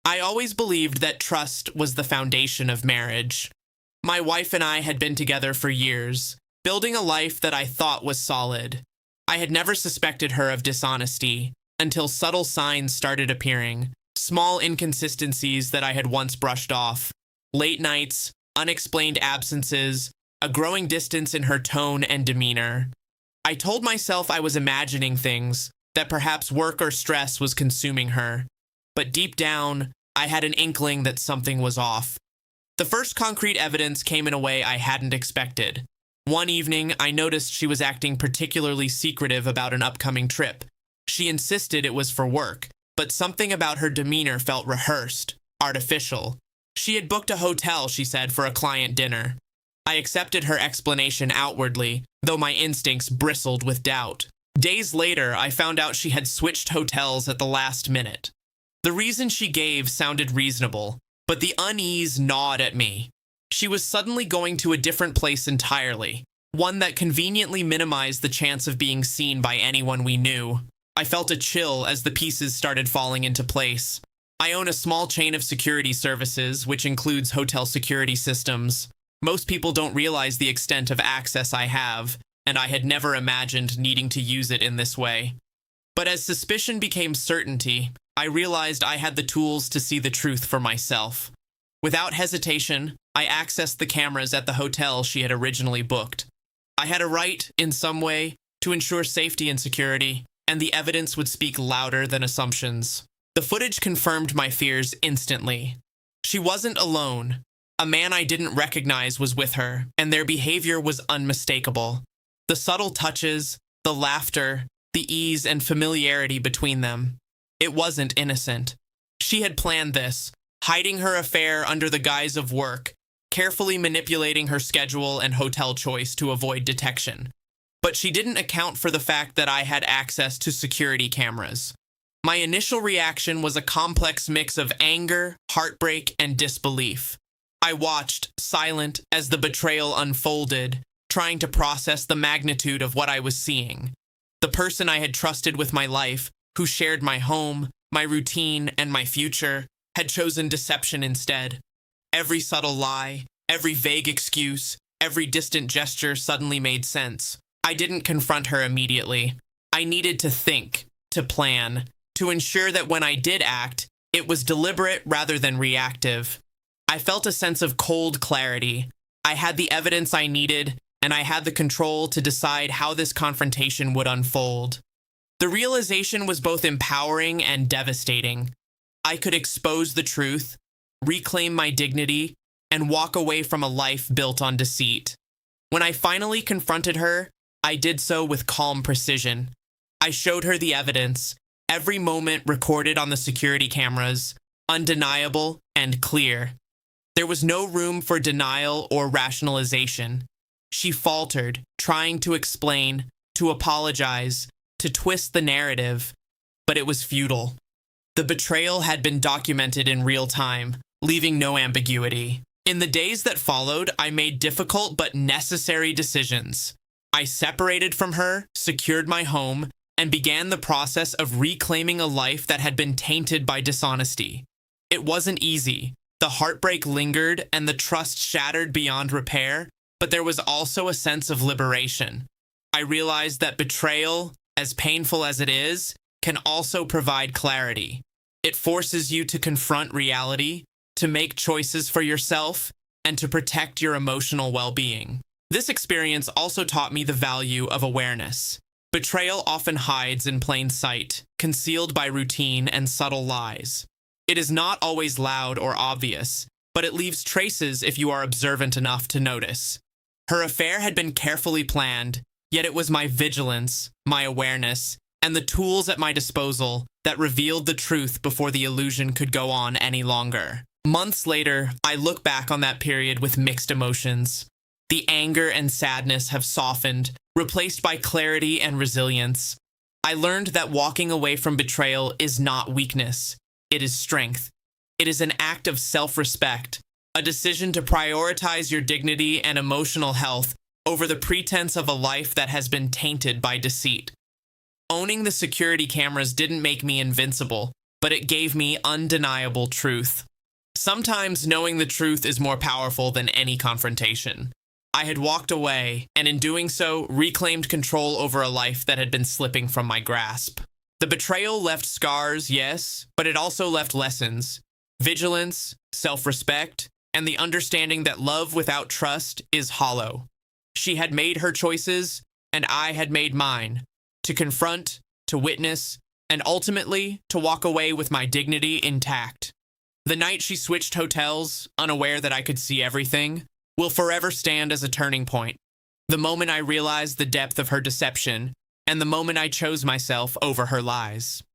I always believed that trust was the foundation of marriage. My wife and I had been together for years, building a life that I thought was solid. I had never suspected her of dishonesty until subtle signs started appearing, small inconsistencies that I had once brushed off. Late nights, unexplained absences, a growing distance in her tone and demeanor. I told myself I was imagining things, that perhaps work or stress was consuming her. But deep down, I had an inkling that something was off. The first concrete evidence came in a way I hadn't expected. One evening, I noticed she was acting particularly secretive about an upcoming trip. She insisted it was for work, but something about her demeanor felt rehearsed, artificial. She had booked a hotel, she said, for a client dinner. I accepted her explanation outwardly, though my instincts bristled with doubt. Days later, I found out she had switched hotels at the last minute. The reason she gave sounded reasonable, but the unease gnawed at me. She was suddenly going to a different place entirely, one that conveniently minimized the chance of being seen by anyone we knew. I felt a chill as the pieces started falling into place. I own a small chain of security services, which includes hotel security systems. Most people don't realize the extent of access I have, and I had never imagined needing to use it in this way. But as suspicion became certainty, I realized I had the tools to see the truth for myself. Without hesitation, I accessed the cameras at the hotel she had originally booked. I had a right, in some way, to ensure safety and security, and the evidence would speak louder than assumptions. The footage confirmed my fears instantly. She wasn't alone. A man I didn't recognize was with her, and their behavior was unmistakable. The subtle touches, the laughter, the ease and familiarity between them. It wasn't innocent. She had planned this, hiding her affair under the guise of work, carefully manipulating her schedule and hotel choice to avoid detection. But she didn't account for the fact that I had access to security cameras. My initial reaction was a complex mix of anger, heartbreak, and disbelief. I watched, silent, as the betrayal unfolded, trying to process the magnitude of what I was seeing. The person I had trusted with my life, who shared my home, my routine, and my future, had chosen deception instead. Every subtle lie, every vague excuse, every distant gesture suddenly made sense. I didn't confront her immediately. I needed to think, to plan, to ensure that when I did act, it was deliberate rather than reactive. I felt a sense of cold clarity. I had the evidence I needed, and I had the control to decide how this confrontation would unfold. The realization was both empowering and devastating. I could expose the truth, reclaim my dignity, and walk away from a life built on deceit. When I finally confronted her, I did so with calm precision. I showed her the evidence, every moment recorded on the security cameras, undeniable and clear. There was no room for denial or rationalization. She faltered, trying to explain, to apologize, to twist the narrative, but it was futile. The betrayal had been documented in real time, leaving no ambiguity. In the days that followed, I made difficult but necessary decisions. I separated from her, secured my home, and began the process of reclaiming a life that had been tainted by dishonesty. It wasn't easy. The heartbreak lingered and the trust shattered beyond repair, but there was also a sense of liberation. I realized that betrayal, as painful as it is, can also provide clarity. It forces you to confront reality, to make choices for yourself, and to protect your emotional well-being. This experience also taught me the value of awareness. Betrayal often hides in plain sight, concealed by routine and subtle lies. It is not always loud or obvious, but it leaves traces if you are observant enough to notice. Her affair had been carefully planned, yet it was my vigilance, my awareness, and the tools at my disposal that revealed the truth before the illusion could go on any longer. Months later, I look back on that period with mixed emotions. The anger and sadness have softened, replaced by clarity and resilience. I learned that walking away from betrayal is not weakness. It is strength. It is an act of self-respect, a decision to prioritize your dignity and emotional health over the pretense of a life that has been tainted by deceit. Owning the security cameras didn't make me invincible, but it gave me undeniable truth. Sometimes knowing the truth is more powerful than any confrontation. I had walked away, and in doing so, reclaimed control over a life that had been slipping from my grasp. The betrayal left scars, yes, but it also left lessons: vigilance, self-respect, and the understanding that love without trust is hollow. She had made her choices, and I had made mine, to confront, to witness, and ultimately to walk away with my dignity intact. The night she switched hotels, unaware that I could see everything, will forever stand as a turning point. The moment I realized the depth of her deception, and the moment I chose myself over her lies.